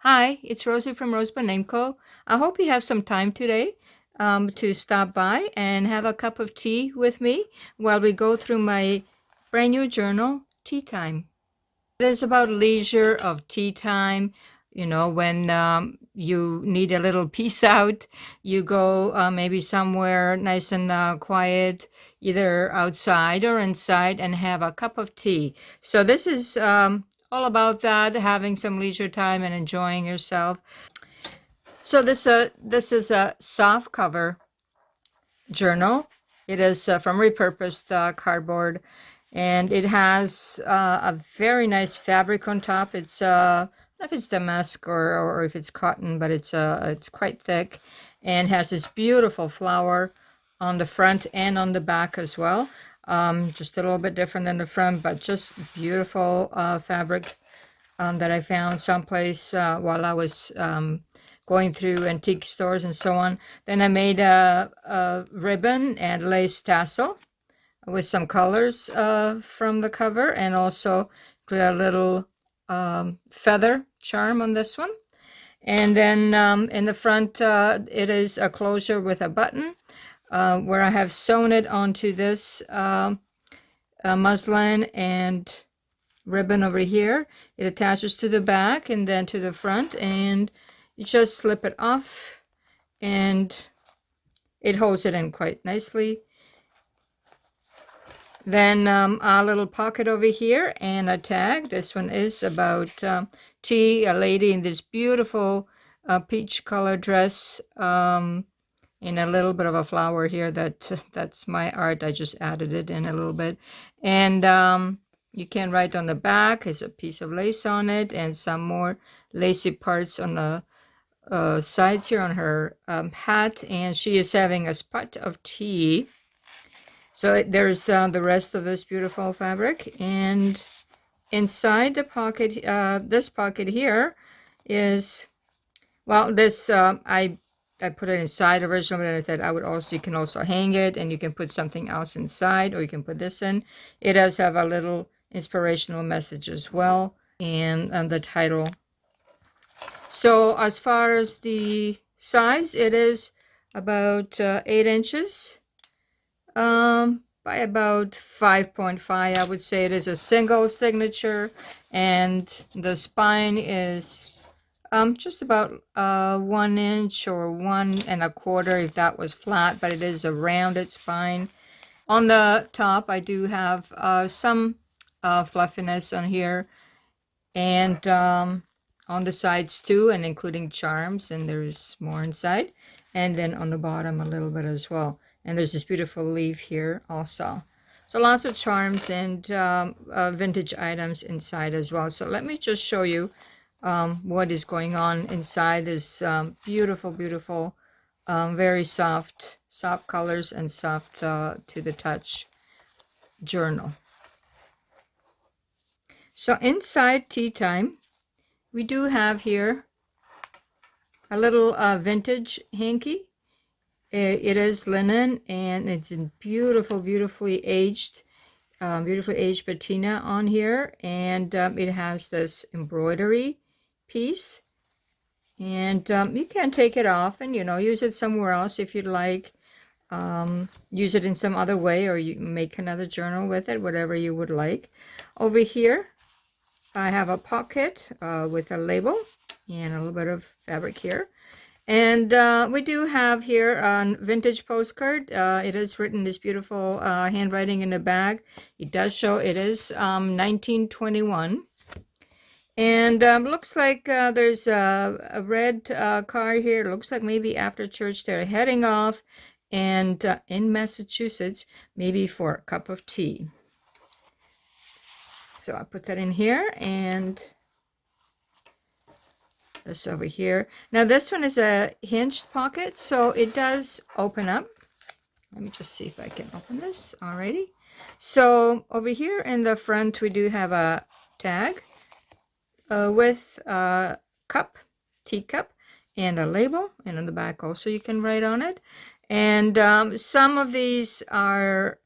Hi, it's Rosie from RoseByNameCo. I hope you have some time today to stop by and have a cup of tea with me while we go through my brand new journal, Tea Time. It is about leisure of tea time. You know, when you need a little peace out, you go maybe somewhere nice and quiet, either outside or inside, and have a cup of tea. So this is all about that, having some leisure time and enjoying yourself. So this is a soft cover journal. It is from repurposed cardboard, and it has a very nice fabric on top. It's I don't know if it's damask or if it's cotton, but it's quite thick, and has this beautiful flower on the front and on the back as well. Just a little bit different than the front, but just beautiful fabric that I found someplace while I was going through antique stores and so on. Then I made a ribbon and lace tassel with some colors from the cover, and also put a little feather charm on this one. And then in the front, it is a closure with a button where I have sewn it onto this muslin and ribbon over here. It attaches to the back and then to the front, and you just slip it off and it holds it in quite nicely. Then a little pocket over here and a tag. This one is about tea, a lady in this beautiful peach color dress, and a little bit of a flower here. That's my art. I just added it in a little bit. And you can write on the back. There's a piece of lace on it and some more lacy parts on the sides here on her hat. And she is having a spot of tea. So there's the rest of this beautiful fabric, and inside the pocket, this pocket here is, well, this I put it inside originally, but I thought I would also, you can also hang it, and you can put something else inside, or you can put this in. It does have a little inspirational message as well, and the title. So as far as the size, it is about 8 inches. By about 5.5, I would say. It is a single signature, and the spine is just about 1 inch or 1 1/4 if that was flat, but it is a rounded spine. On the top, I do have some fluffiness on here, and on the sides too, and including charms, and there's more inside, and then on the bottom a little bit as well. And there's this beautiful leaf here also. So lots of charms and vintage items inside as well. So let me just show you what is going on inside this beautiful, beautiful, very soft colors and soft to the touch journal. So inside Tea Time, we do have here a little vintage hanky. It is linen, and it's in beautifully aged patina on here, and it has this embroidery piece, and you can take it off and use it somewhere else if you'd like. Use it in some other way, or you make another journal with it, whatever you would like. Over here I have a pocket with a label and a little bit of fabric here. And we do have here a vintage postcard. It is written this beautiful handwriting in the back. It does show it is 1921. And looks like there's a red car here. Looks like maybe after church they're heading off, and in Massachusetts, maybe for a cup of tea. So I put that in here, and this over here. Now this one is a hinged pocket, so it does open up. Let me just see if I can open this. Alrighty. So over here in the front, we do have a tag with a cup, teacup, and a label. And on the back also you can write on it. And some of these are,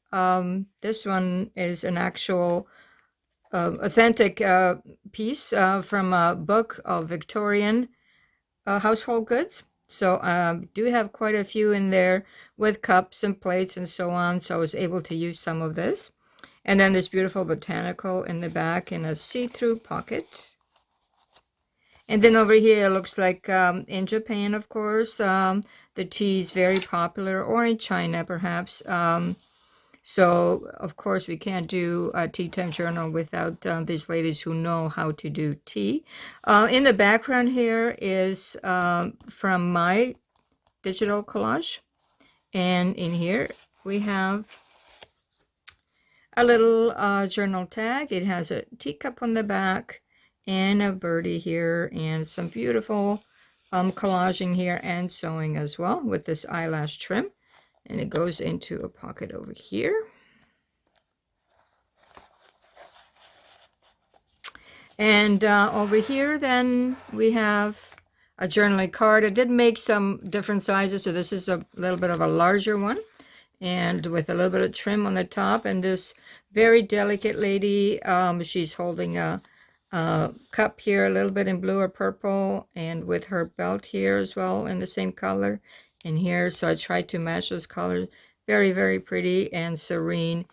this one is an actual authentic piece from a book of Victorian household goods. So do have quite a few in there with cups and plates and so on. So I was able to use some of this. And then this beautiful botanical in the back in a see-through pocket. And then over here, it looks like in Japan, of course, the tea is very popular, or in China, perhaps. So, of course, we can't do a tea time journal without these ladies who know how to do tea. In the background here is from my digital collage. And in here, we have a little journal tag. It has a teacup on the back and a birdie here and some beautiful collaging here and sewing as well with this eyelash trim. And it goes into a pocket over here. And over here then we have a journaling card. I did make some different sizes, so this is a little bit of a larger one, and with a little bit of trim on the top. And this very delicate lady, she's holding a cup here, a little bit in blue or purple, and with her belt here as well in the same color in here. So I tried to match those colors. Very, very pretty and serene,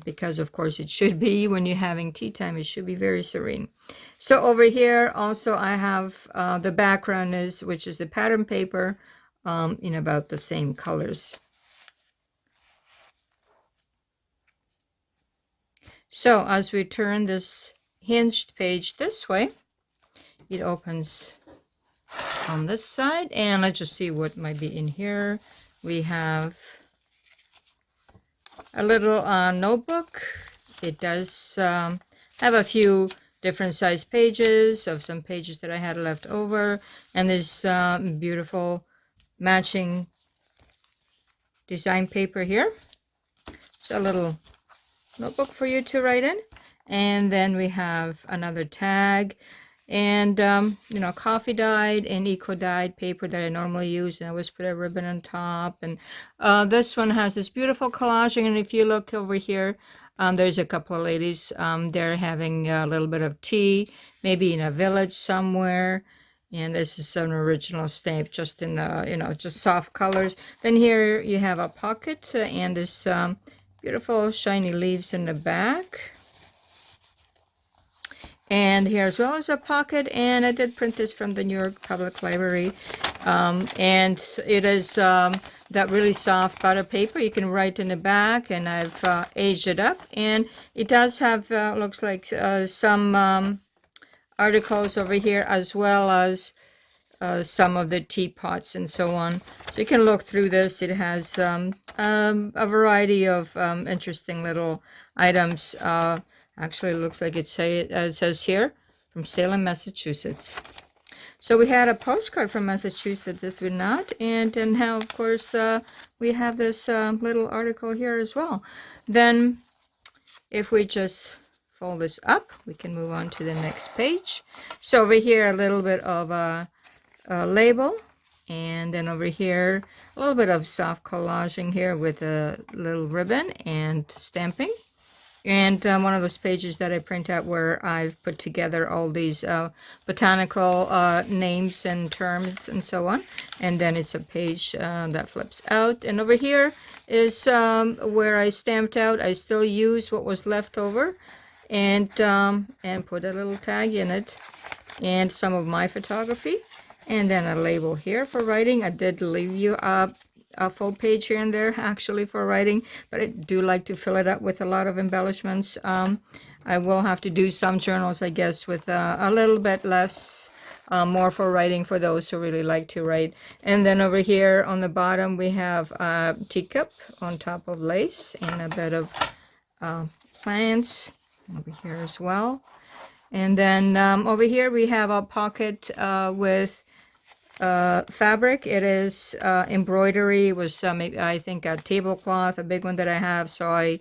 because of course it should be when you're having tea time. It should be very serene. So over here also I have the background which is the pattern paper in about the same colors. So as we turn this hinged page this way, it opens on this side, and let's just see what might be in here. We have a little notebook. It does have a few different size pages of some pages that I had left over, and this beautiful matching design paper here. So a little notebook for you to write in. And then we have another tag, and you know, coffee dyed and eco dyed paper that I normally use, and I always put a ribbon on top. And this one has this beautiful collaging, and if you look over here, there's a couple of ladies. They're having a little bit of tea, maybe in a village somewhere. And this is an original stamp, just in the, you know, just soft colors. Then here you have a pocket and this beautiful shiny leaves in the back. And here as well as a pocket, and I did print this from the New York Public Library. And it is that really soft butter paper. You can write in the back, and I've aged it up. And it does have, looks like some articles over here, as well as some of the teapots and so on. So you can look through this. It has a variety of interesting little items. Actually, it looks like it says here, from Salem, Massachusetts. So we had a postcard from Massachusetts, this would not. And now, of course, we have this little article here as well. Then, if we just fold this up, we can move on to the next page. So over here, a little bit of a label. And then over here, a little bit of soft collaging here with a little ribbon and stamping. And one of those pages that I print out where I've put together all these botanical names and terms and so on. And then it's a page that flips out. And over here is where I stamped out. I still use what was left over and put a little tag in it and some of my photography. And then a label here for writing. I did leave you a full page here and there actually for writing, but I do like to fill it up with a lot of embellishments. I will have to do some journals, I guess, with a little bit less, more for writing for those who really like to write. And then over here on the bottom we have a teacup on top of lace and a bit of plants over here as well. And then over here we have a pocket with fabric. It is embroidery. It was maybe, I think, a tablecloth, a big one that I have, so I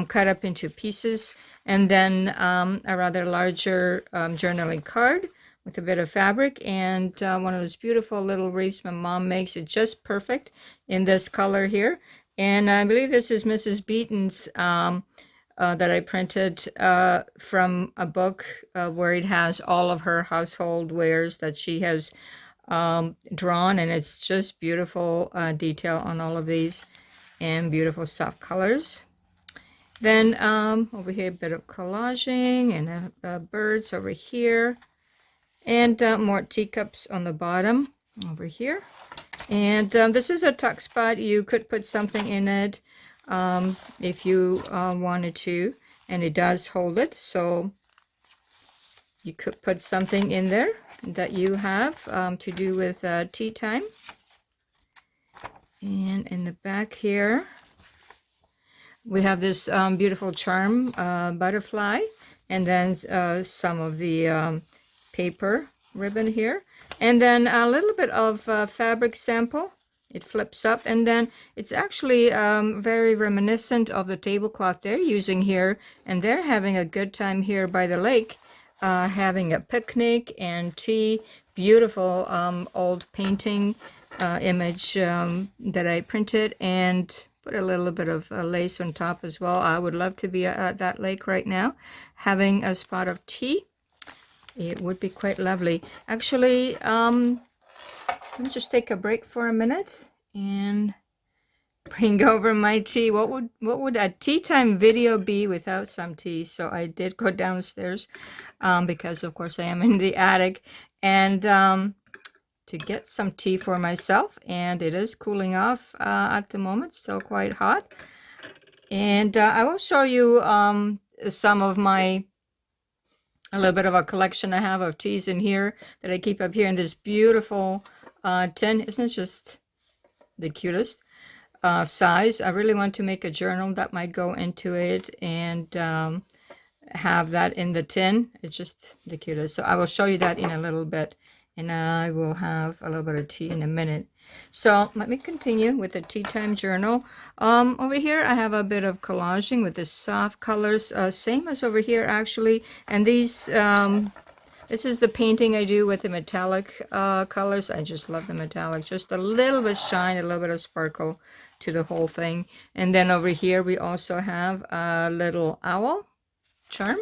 cut up into pieces. And then a rather larger journaling card with a bit of fabric, and one of those beautiful little wreaths my mom makes. It just perfect in this color here. And I believe this is Mrs. Beaton's that I printed from a book where it has all of her household wares that she has drawn, and it's just beautiful detail on all of these and beautiful soft colors. Then over here, a bit of collaging and birds over here, and more teacups on the bottom over here. And this is a tuck spot. You could put something in it if you wanted to, and it does hold it, so you could put something in there that you have to do with tea time. And in the back here, we have this beautiful charm butterfly, and then some of the paper ribbon here, and then a little bit of fabric sample. It flips up, and then it's actually very reminiscent of the tablecloth they're using here, and they're having a good time here by the lake, having a picnic and tea. Beautiful old painting image that I printed and put a little bit of lace on top as well. I would love to be at that lake right now, having a spot of tea. It would be quite lovely. Actually, let me just take a break for a minute and bring over my tea. What would a tea time video be without some tea? So I did go downstairs because, of course, I am in the attic, and to get some tea for myself, and it is cooling off at the moment, still quite hot. And I will show you some of a little bit of a collection I have of teas in here that I keep up here in this beautiful tin. Isn't it just the cutest size? I really want to make a journal that might go into it and have that in the tin. It's just the cutest. So I will show you that in a little bit, and I will have a little bit of tea in a minute. So let me continue with the tea time journal. Over here I have a bit of collaging with the soft colors, same as over here actually. And these, this is the painting I do with the metallic colors. I just love the metallic. Just a little bit shine, a little bit of sparkle to the whole thing. And then over here we also have a little owl charm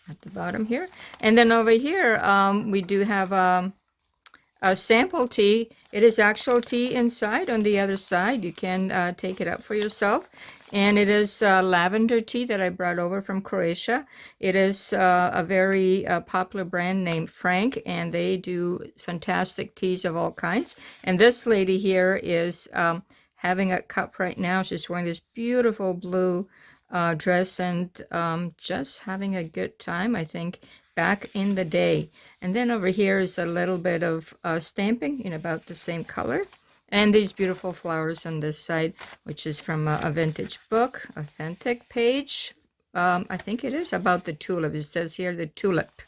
at the bottom here. And then over here we do have a sample tea. It is actual tea inside on the other side. You can take it up for yourself. And it is lavender tea that I brought over from Croatia. It is a very popular brand named Frank, and they do fantastic teas of all kinds. And this lady here is having a cup right now. She's wearing this beautiful blue dress and just having a good time, I think, back in the day. And then over here is a little bit of stamping in about the same color, and these beautiful flowers on this side, which is from a vintage book, authentic page. I think it is about the tulip. It says here the tulip,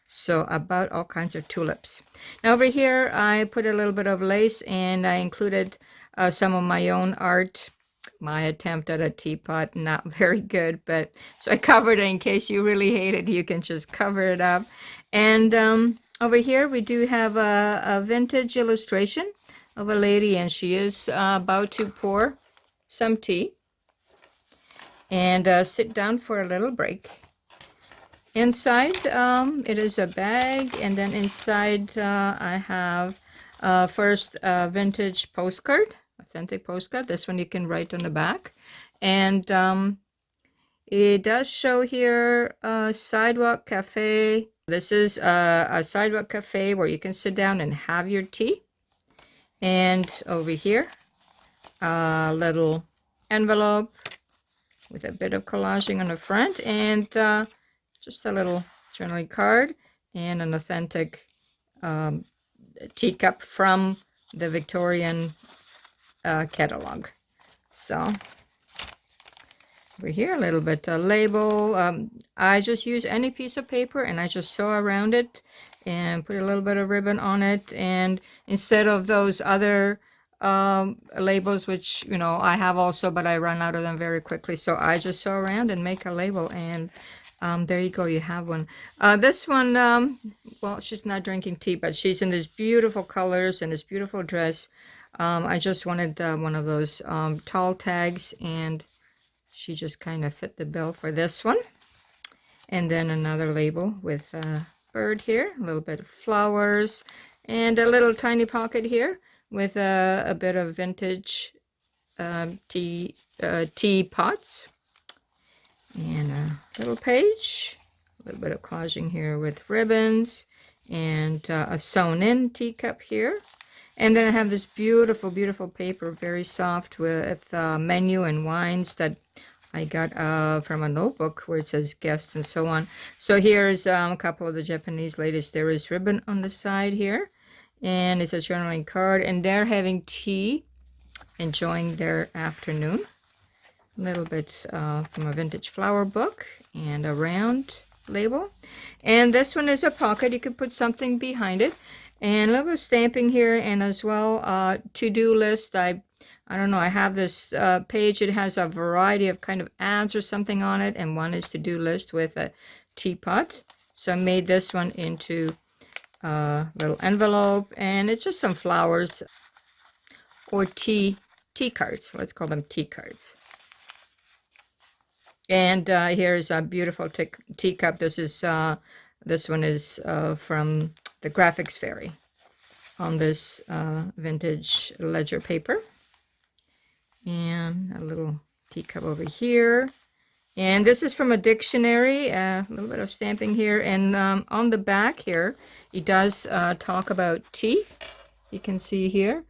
so about all kinds of tulips. Now over here I put a little bit of lace, and I included some of my own art. My attempt at a teapot, not very good, but so I covered it in case you really hate it. You can just cover it up. And over here we do have a vintage illustration of a lady, and she is about to pour some tea and sit down for a little break. Inside it is a bag, and then inside I have first a vintage postcard. Authentic postcard. This one you can write on the back, and it does show here a sidewalk cafe. This is a sidewalk cafe where you can sit down and have your tea. And over here a little envelope with a bit of collaging on the front, and just a little journaling card and an authentic teacup from the Victorian catalog. So over here a little bit label. I just use any piece of paper and I just sew around it and put a little bit of ribbon on it, and instead of those other labels, which I have also, but I run out of them very quickly, so I just sew around and make a label, and there you go, you have one. This one, well, she's not drinking tea, but she's in these beautiful colors and this beautiful dress. I just wanted one of those tall tags, and she just kind of fit the bill for this one. And then another label with a bird here, a little bit of flowers, and a little tiny pocket here with a bit of vintage tea pots, and a little page, a little bit of collaging here with ribbons, and a sewn in teacup here. And then I have this beautiful, beautiful paper, very soft, with menu and wines that I got from a notebook where it says guests and so on. So here's a couple of the Japanese ladies. There is ribbon on the side here, and it's a journaling card, and they're having tea, enjoying their afternoon. A little bit from a vintage flower book, and a round label. And this one is a pocket. You could put something behind it. And a little bit of stamping here, and as well to-do list. I don't know, I have this page. It has a variety of kind of ads or something on it, and one is to-do list with a teapot. So I made this one into a little envelope, and it's just some flowers or tea cards. Let's call them tea cards. And here's a beautiful teacup. This one is from the Graphics Fairy on this vintage ledger paper. And a little teacup over here. And this is from a dictionary, a little bit of stamping here. And on the back here, it does talk about tea. You can see here.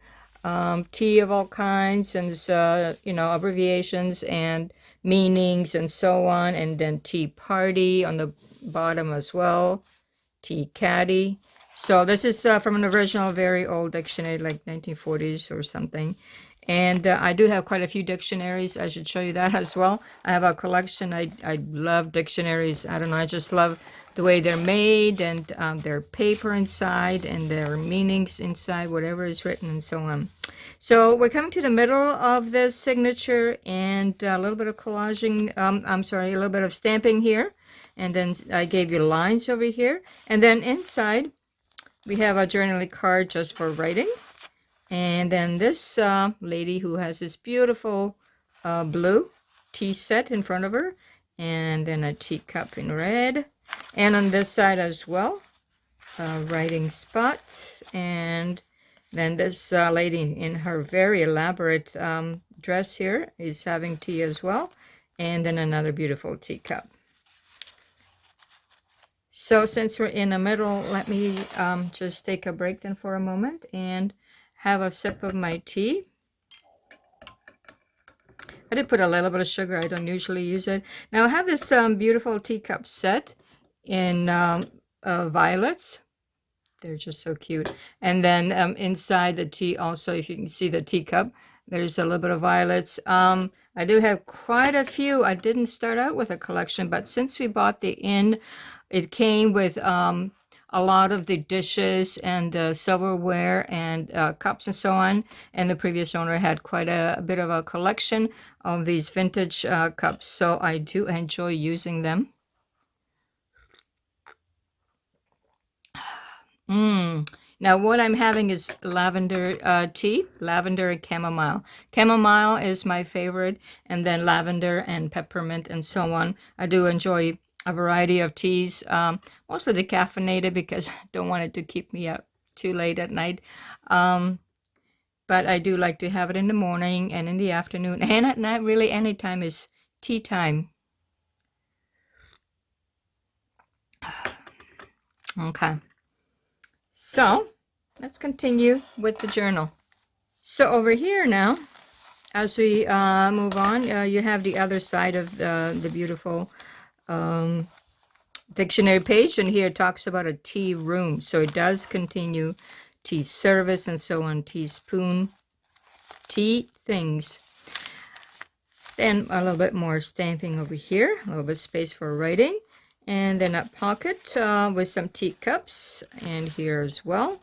Tea of all kinds, and abbreviations and meanings and so on. And then tea party on the bottom as well. Tea caddy. So this is from an original, very old dictionary, like 1940s or something. And I do have quite a few dictionaries. I should show you that as well. I have a collection. I love dictionaries. I don't know. I just love the way they're made, and their paper inside, and their meanings inside, whatever is written, and so on. So we're coming to the middle of this signature, and a little bit of collaging. A little bit of stamping here. And then I gave you lines over here. And then inside, we have a journaling card just for writing. And then this lady who has this beautiful blue tea set in front of her. And then a teacup in red. And on this side as well, a writing spot. And then this lady in her very elaborate dress here is having tea as well. And then another beautiful teacup. So since we're in the middle, let me just take a break then for a moment and have a sip of my tea. I did put a little bit of sugar. I don't usually use it. Now I have this beautiful teacup set in violets. They're just so cute. And then inside the tea also, if you can see the teacup, there's a little bit of violets. I do have quite a few. I didn't start out with a collection, but since we bought the inn, it came with a lot of the dishes and the silverware and cups and so on. And the previous owner had quite a bit of a collection of these vintage cups. So I do enjoy using them. Now what I'm having is lavender tea, lavender and chamomile. Chamomile is my favorite, and then lavender and peppermint and so on. I do enjoy a variety of teas, mostly decaffeinated because I don't want it to keep me up too late at night. But I do like to have it in the morning and in the afternoon, and at night. Really, any time is tea time. Okay. So let's continue with the journal. So over here now, as we move on, you have the other side of the beautiful dictionary page, and here it talks about a tea room. So it does continue tea service and so on, teaspoon, tea things. Then a little bit more stamping over here, a little bit of space for writing. And then a pocket with some teacups, and here as well.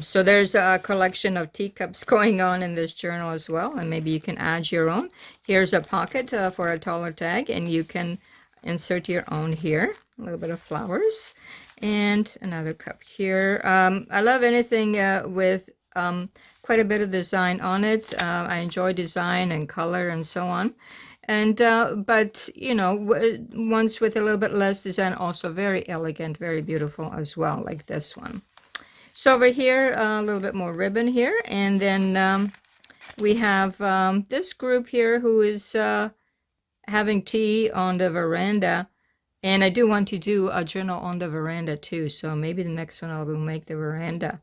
So there's a collection of teacups going on in this journal as well, and maybe you can add your own. Here's a pocket for a taller tag, and you can insert your own here. A little bit of flowers, and another cup here. I love anything with quite a bit of design on it. I enjoy design and color and so on. And but you know, ones with a little bit less design, also very elegant, very beautiful as well, like this one. So over here, a little bit more ribbon here, and then we have this group here who is having tea on the veranda. And I do want to do a journal on the veranda too, so maybe the next one I will make the veranda,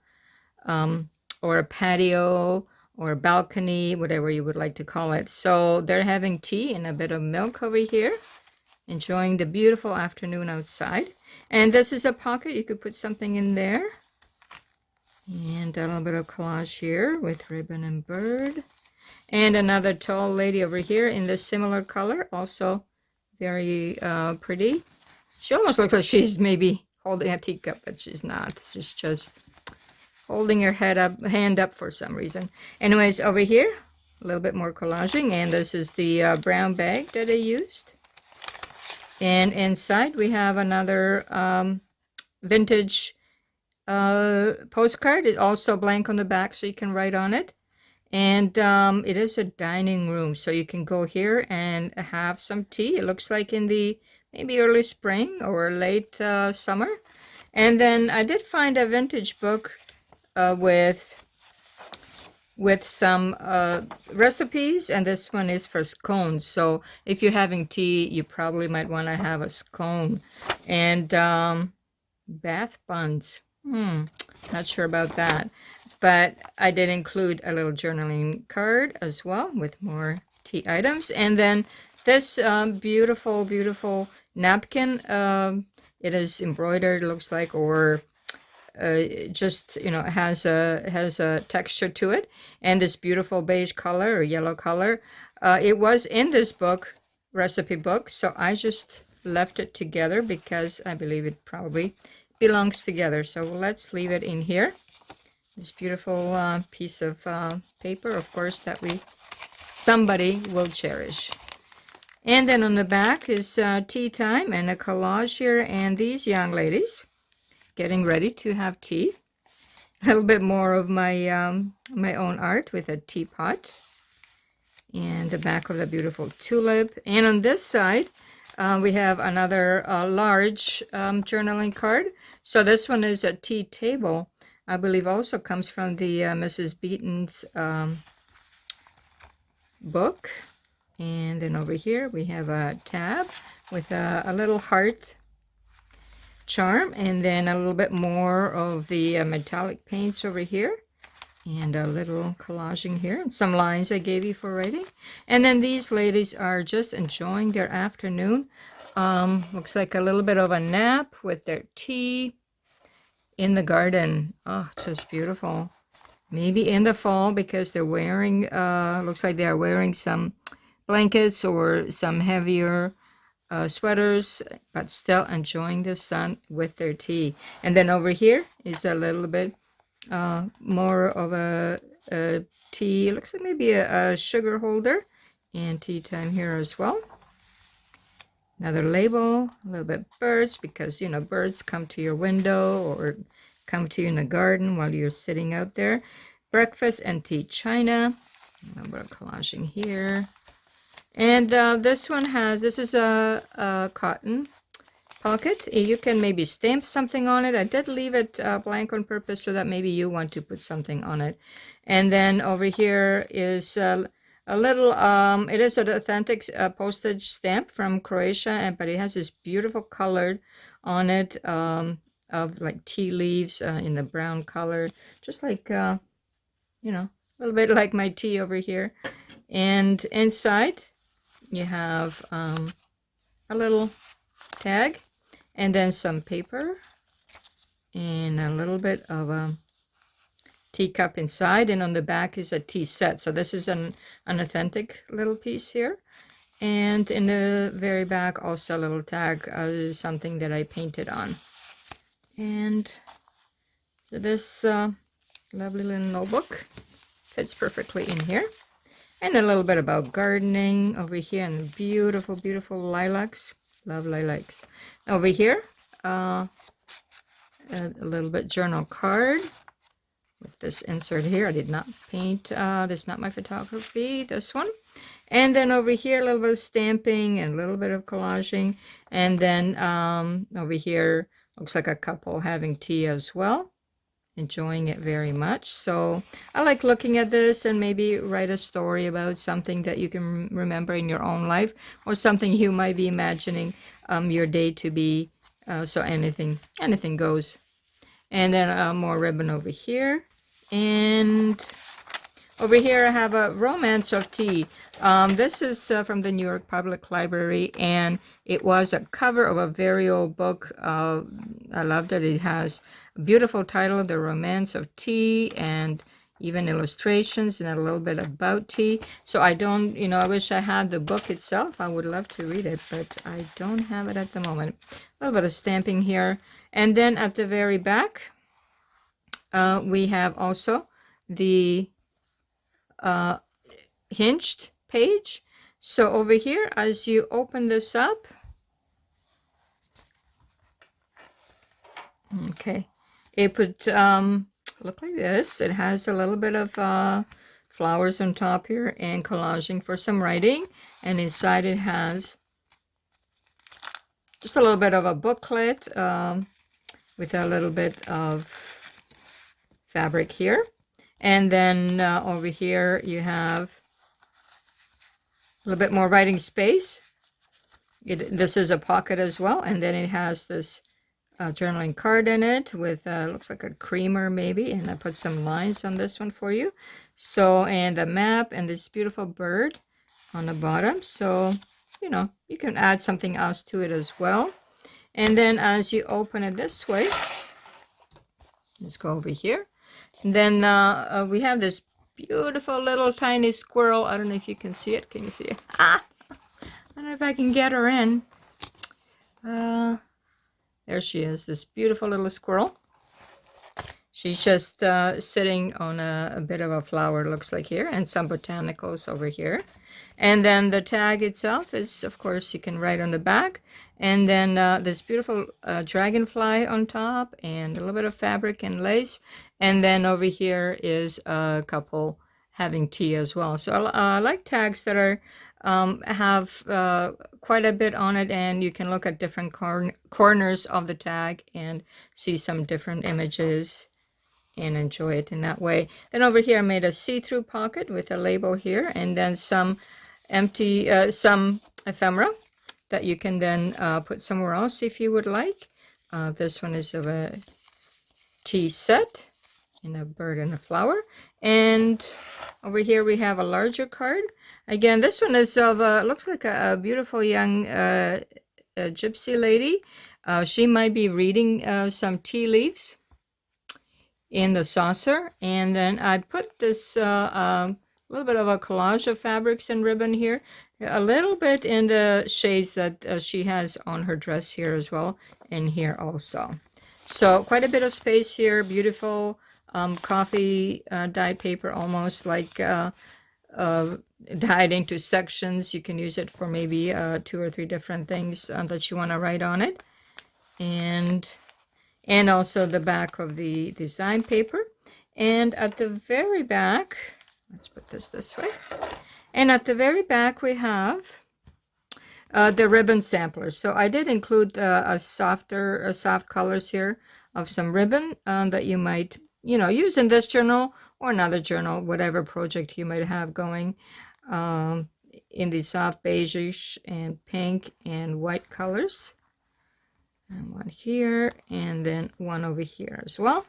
or a patio, or a balcony, whatever you would like to call it. So they're having tea and a bit of milk over here, enjoying the beautiful afternoon outside. And this is a pocket, you could put something in there. And a little bit of collage here with ribbon and bird. And another tall lady over here in this similar color, also very pretty. She almost looks like she's maybe holding a teacup, but she's not. She's just holding her hand up for some reason. Anyways, over here, a little bit more collaging, and this is the brown bag that I used. And inside we have another vintage postcard. It's also blank on the back, so you can write on it. And it is a dining room, so you can go here and have some tea. It looks like in the maybe early spring or late summer. And then I did find a vintage book with some recipes, and this one is for scones. So if you're having tea, you probably might want to have a scone. And bath buns. Not sure about that. But I did include a little journaling card as well with more tea items. And then this beautiful, beautiful napkin. It is embroidered, looks like, or just, you know, has a texture to it. And this beautiful beige color or yellow color. It was in this book, recipe book, so I just left it together because I believe it probably belongs together. So let's leave it in here. This beautiful piece of paper, of course, that somebody will cherish. And then on the back is tea time and a collage here, and these young ladies getting ready to have tea. A little bit more of my my own art with a teapot, and the back of the beautiful tulip. And on this side, we have another large journaling card. So this one is a tea table. I believe also comes from the Mrs. Beaton's book. And then over here we have a tab with a little heart charm, and then a little bit more of the metallic paints over here, and a little collaging here, and some lines I gave you for writing. And then these ladies are just enjoying their afternoon. Looks like a little bit of a nap with their tea in the garden. Oh, just beautiful. Maybe in the fall, because they're wearing, looks like they are wearing some blankets or some heavier sweaters, but still enjoying the sun with their tea. And then over here is a little bit more of a tea, looks like maybe a sugar holder, and tea time here as well. Another label, a little bit birds, because, you know, birds come to your window or come to you in the garden while you're sitting out there. Breakfast and tea china. A little bit of collaging here. And this one has, this is a cotton pocket. You can maybe stamp something on it. I did leave it blank on purpose so that maybe you want to put something on it. And then over here is a little, it is an authentic postage stamp from Croatia, but it has this beautiful color on it of like tea leaves in the brown color, just like, you know, a little bit like my tea over here. And inside you have a little tag, and then some paper, and a little bit of a teacup inside, and on the back is a tea set. So this is an authentic little piece here. And in the very back also a little tag, something that I painted on. And so this lovely little notebook fits perfectly in here. And a little bit about gardening over here, and the beautiful, beautiful lilacs. Love lilacs. Over here, a little bit journal card with this insert here. I did not paint, this is not my photography, this one. And then over here, a little bit of stamping and a little bit of collaging. And then over here, looks like a couple having tea as well. Enjoying it very much. So I like looking at this and maybe write a story about something that you can remember in your own life, or something you might be imagining your day to be. So anything goes. And then more ribbon over here. And over here I have a Romance of Tea. This is from the New York Public Library, and it was a cover of a very old book. I love that it has a beautiful title, The Romance of Tea, and even illustrations and a little bit about tea. So I don't, I wish I had the book itself. I would love to read it, but I don't have it at the moment. A little bit of stamping here. And then at the very back, we have also the hinged page. So over here, as you open this up, okay, it would look like this. It has a little bit of flowers on top here and collaging for some writing, and inside it has just a little bit of a booklet with a little bit of fabric here. And then over here you have a little bit more writing space. This is a pocket as well, and then it has this journaling card in it with looks like a creamer maybe, and I put some lines on this one for you. So, and a map and this beautiful bird on the bottom. So, you can add something else to it as well. And then as you open it this way, let's go over here. And then we have this beautiful little tiny squirrel. I don't know if you can see it. Can you see it? I don't know if I can get her in. There she is, this beautiful little squirrel. She's just sitting on a bit of a flower, looks like here, and some botanicals over here. And then the tag itself is, of course, you can write on the back. And then this beautiful dragonfly on top, and a little bit of fabric and lace. And then over here is a couple having tea as well. So I like tags that are have quite a bit on it, and you can look at different corners of the tag and see some different images and enjoy it in that way. Then over here I made a see-through pocket with a label here, and then some empty some ephemera that you can then put somewhere else if you would like. This one is of a tea set and a bird and a flower. And over here we have a larger card. Again, this one is of looks like a beautiful young gypsy lady. She might be reading some tea leaves in the saucer. And then I put this little bit of a collage of fabrics and ribbon here, a little bit in the shades that she has on her dress here as well, and here also. So quite a bit of space here. Beautiful coffee dyed paper, almost like dyed into sections. You can use it for maybe 2 or 3 different things that you want to write on it. And also the back of the design paper. And at the very back, let's put this way. And at the very back we have the ribbon sampler. So I did include soft colors here of some ribbon that you might, use in this journal or another journal, whatever project you might have going, in the soft beige and pink and white colors. And one here, and then one over here as well.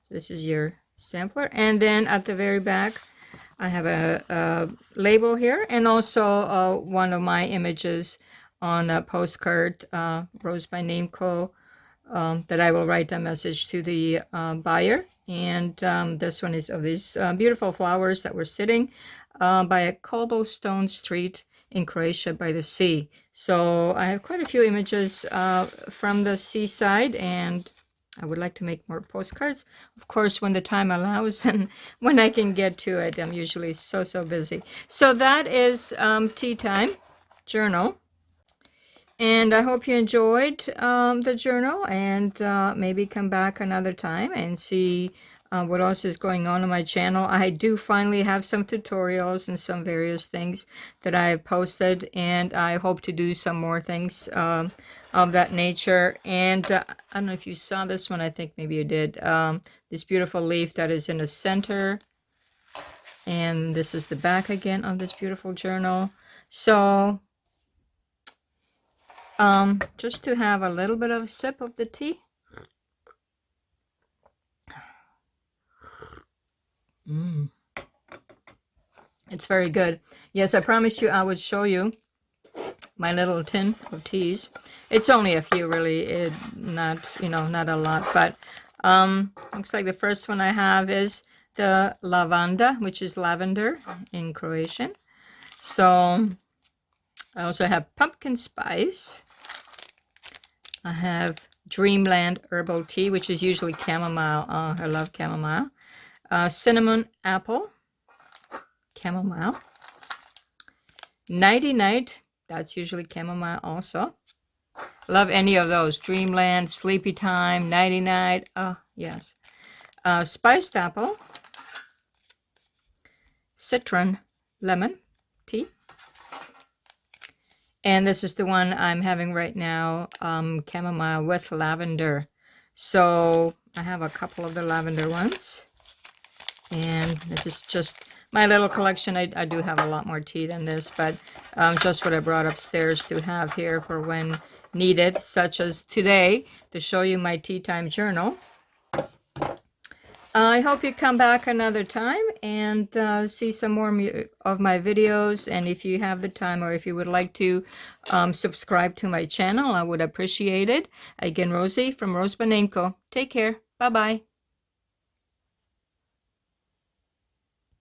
So this is your sampler. And then at the very back, I have a label here, and also one of my images on a postcard, RoseByNameCo, that I will write a message to the buyer. And this one is of these beautiful flowers that were sitting by a cobblestone street in Croatia by the sea. So I have quite a few images from the seaside, and I would like to make more postcards, of course, when the time allows and when I can get to it. I'm usually so busy. So that is Tea Time Journal. And I hope you enjoyed the journal, and maybe come back another time and see what else is going on my channel. I do finally have some tutorials and some various things that I have posted, and I hope to do some more things of that nature. And I don't know if you saw this one. I think maybe you did. This beautiful leaf that is in the center. And this is the back again of this beautiful journal. So just to have a little bit of a sip of the tea. It's very good. Yes, I promised you I would show you my little tin of teas. It's only a few, really, not, you know, not a lot, but looks like the first one I have is the lavanda, which is lavender in Croatian. So I also have pumpkin spice. I have dreamland herbal tea, which is usually chamomile. Oh, I love chamomile. Cinnamon apple, chamomile. Nighty night, that's usually chamomile also. Love any of those. Dreamland, sleepy time, nighty night. Oh, yes. Spiced apple. Citron lemon tea. And this is the one I'm having right now, chamomile with lavender. So I have a couple of the lavender ones. And this is just my little collection. I do have a lot more tea than this, but just what I brought upstairs to have here for when needed, such as today, to show you my tea time journal. I hope you come back another time and see some more of my videos. And if you have the time, or if you would like to subscribe to my channel, I would appreciate it. Again, Rosie from RoseByNameCo. Take care. Bye-bye.